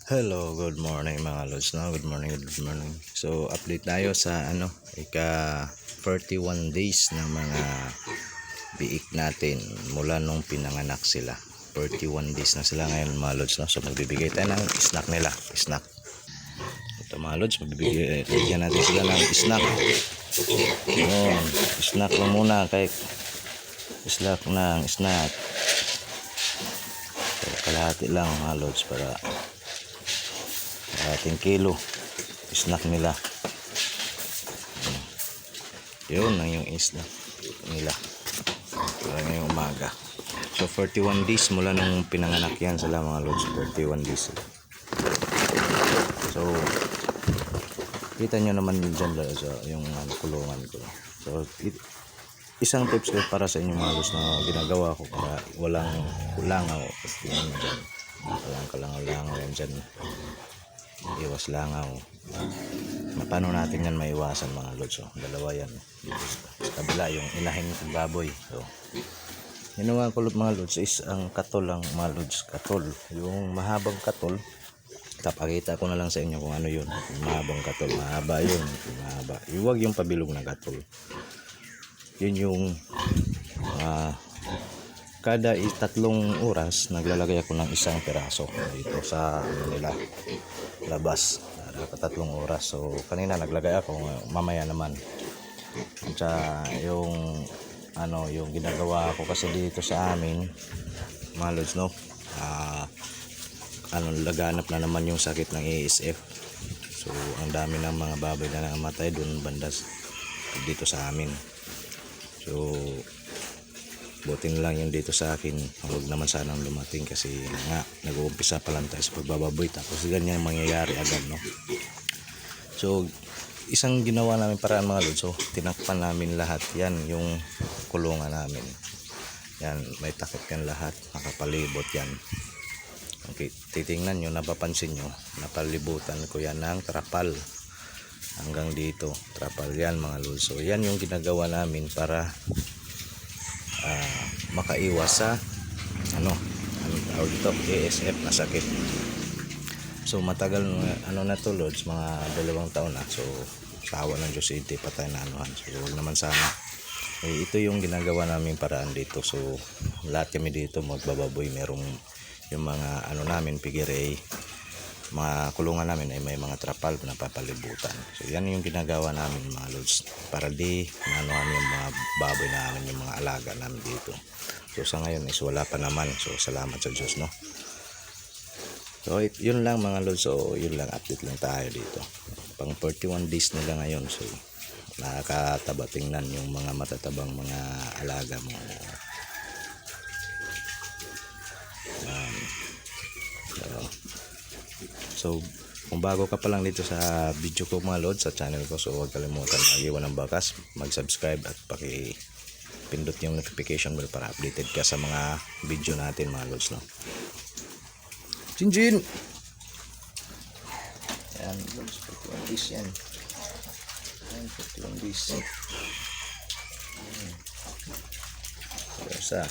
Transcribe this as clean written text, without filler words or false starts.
Hello, good morning mga lods, no? Good morning, good morning. So, update tayo sa ika 41 days ng mga biik natin mula nung pinanganak sila. 41 days na sila ngayon mga lods, no? So, magbibigay tayo ng snack nila. Snack. Ito mga lods, bigyan natin sila ng snack. Ayan, snack lang muna kay snack ng snack. So, kalahati lang mga lods para ating kilo snack nila. Yun ang yung snack nila para ngayong umaga. So 41 days mula nung pinanganak yan sila mga lods. 41 days. So kita nyo naman dyan sa yung kulungan ko. So isang tips ko para sa inyo mga lods na ginagawa ko para walang kulangaw. Kasi yan dyan walang kalangaw yan dyan, iwas langaw. Paano natin yan maiwasan mga lods? So, dalawa yan dito sa kabila, yung inahing baboy. So ginawa ko mga lods is ang katol lang mga lods. Katol, yung mahabang katol. Tapakita ko na lang sa inyo kung ano yun. Mahabang katol, mahaba yun, mahaba. Iwag yung pabilog na katol. Yun yung kada 3 oras naglalagay ako ng isang piraso dito sa nila labas. Kada 3 oras. So kanina naglagay ako, mamaya naman. At yung yung ginagawa ko kasi dito sa amin mga lods, no, laganap na naman yung sakit ng ASF. So ang dami ng mga baboy na namatay doon bandas dito sa amin. So buti na lang yung dito sa akin, huwag naman sanang lumating kasi nga nag-uumpisa pa lang tayo sa pagbababoy tapos ganyan mangyayari agad, no. So isang ginawa namin paraan mga lods, so tinakpan namin lahat yan, yung kulungan namin yan, may takip yan lahat, nakapalibot yan. Okay, titingnan nyo, napapansin nyo, napalibutan ko yan ng trapal hanggang dito, trapal yan mga lods. So yan yung ginagawa namin para makaiwas sa ASF na sakit. So matagal na to lods, mga 2 taon na. So sawa ng Diyos, hindi pa tayo na anuhan. So huwag naman sana. Ito yung ginagawa namin paraan dito. So lahat kami dito magbababoy, merong yung mga namin pigire, mga kulungan namin ay may mga trapal na papalibutan. So yan yung ginagawa namin mga lods para di nanuhan yung mga baboy namin, yung mga alaga namin dito. So sa ngayon is wala pa naman. So salamat sa Diyos, no. So yun lang mga lods. So yun lang, update lang tayo dito. Pang 41 days nila ngayon. So nakakataba tingnan yung mga matatabang mga alaga mo. So kung bago ka pa lang dito sa video ko mga lods, sa channel ko, so huwag kalimutan mag-iwan ng bakas, mag-subscribe at pindot yung notification bell para updated ka sa mga video natin mga lods, no. Jinjin! Yan lods, 41 days yan. Yan, 41 days. Sa